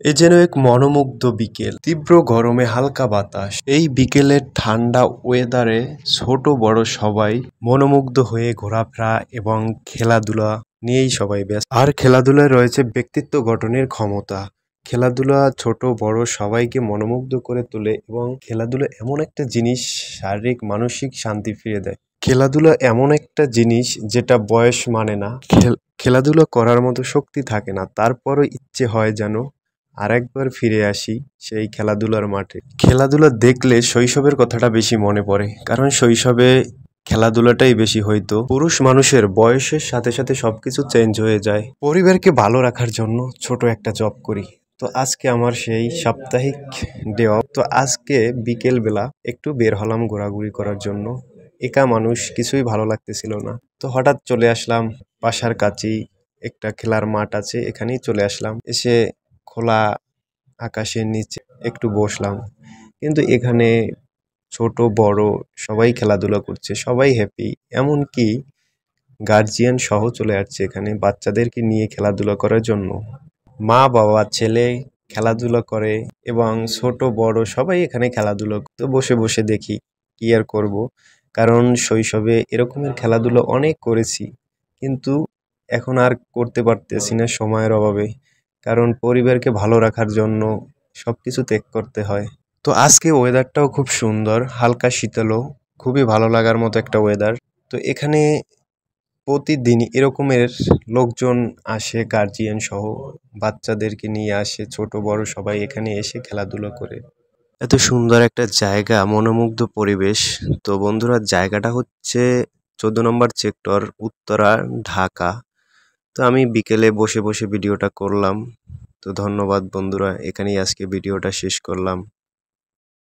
এ যেন এক মনোমুগ্ধ বিকেল, তীব্র গরমে হালকা বাতাস। এই বিকেলের ঠান্ডা ওয়েদারে ছোট বড় সবাই মনোমুগ্ধ হয়ে ঘোরাফেরা এবং খেলাধুলা নিয়েই সবাই ব্যস্ত। আর খেলাধুলায় রয়েছে ব্যক্তিত্ব গঠনের ক্ষমতা। খেলাধুলা ছোট বড় সবাইকে মনোমুগ্ধ করে তোলে এবং খেলাধুলা এমন একটা জিনিস, শারীরিক মানসিক শান্তি ফিরিয়ে দেয়। খেলাধুলা এমন একটা জিনিস যেটা বয়স মানে না। খেলাধুলা করার মতো শক্তি থাকে না, তারপরও ইচ্ছে হয় যেন আরেকবার ফিরে আসি সেই খেলাধুলার মাঠে। খেলাধুলা দেখলে শৈশবের কথাটা বেশি মনে পড়ে, কারণ শৈশবে খেলাধুলাটাই বেশি হইতো। পুরুষ মানুষের বয়সের সাথে সাথে সবকিছু চেঞ্জ হয়ে যায়। পরিবারকে ভালো রাখার জন্য ছোট একটা জব করি। তো আজকে আমার সেই সাপ্তাহিক ডে অফ। তো আজকে বিকেল বেলা একটু বের হলাম ঘোরাঘুরি করার জন্য। একা মানুষ, কিছুই ভালো লাগতেছিল না। তো হঠাৎ চলে আসলাম বাসার কাছেই একটা খেলার মাঠ আছে, এখানেই চলে আসলাম। এসে খোলা আকাশের নিচে একটু বসলাম। কিন্তু এখানে ছোট বড় সবাই খেলাধুলা করছে, সবাই হ্যাপি। এমনকি গার্জিয়ান সহ চলে আসছে এখানে বাচ্চাদেরকে নিয়ে খেলাধুলা করার জন্য। মা বাবা ছেলে খেলাধুলা করে এবং ছোট বড় সবাই এখানে খেলাধুলা। তো বসে বসে দেখি, কি আর করব, কারণ শৈশবে এরকমের খেলাধুলা অনেক করেছি, কিন্তু এখন আর করতে পারতেছি না সময়ের অভাবে, কারণ পরিবারকে ভালো রাখার জন্য সবকিছু ত্যাগ করতে হয়। তো আজকে ওয়েদারটাও খুব সুন্দর, হালকা শীতলও, খুবই ভালো লাগার মতো একটা ওয়েদার। তো এখানে প্রতিদিন এরকমের লোকজন আসে, গার্জিয়ান সহ বাচ্চাদেরকে নিয়ে আসে, ছোট বড় সবাই এখানে এসে খেলাধুলা করে। এত সুন্দর একটা জায়গা, মনোমুগ্ধ পরিবেশ। তো বন্ধুরা, জায়গাটা হচ্ছে 14 নম্বর সেক্টর, উত্তরা, ঢাকা। তো আমি বিকেলে বসে বসে ভিডিওটা করলাম। তো ধন্যবাদ বন্ধুরা, এখানেই আজকে ভিডিওটা শেষ করলাম।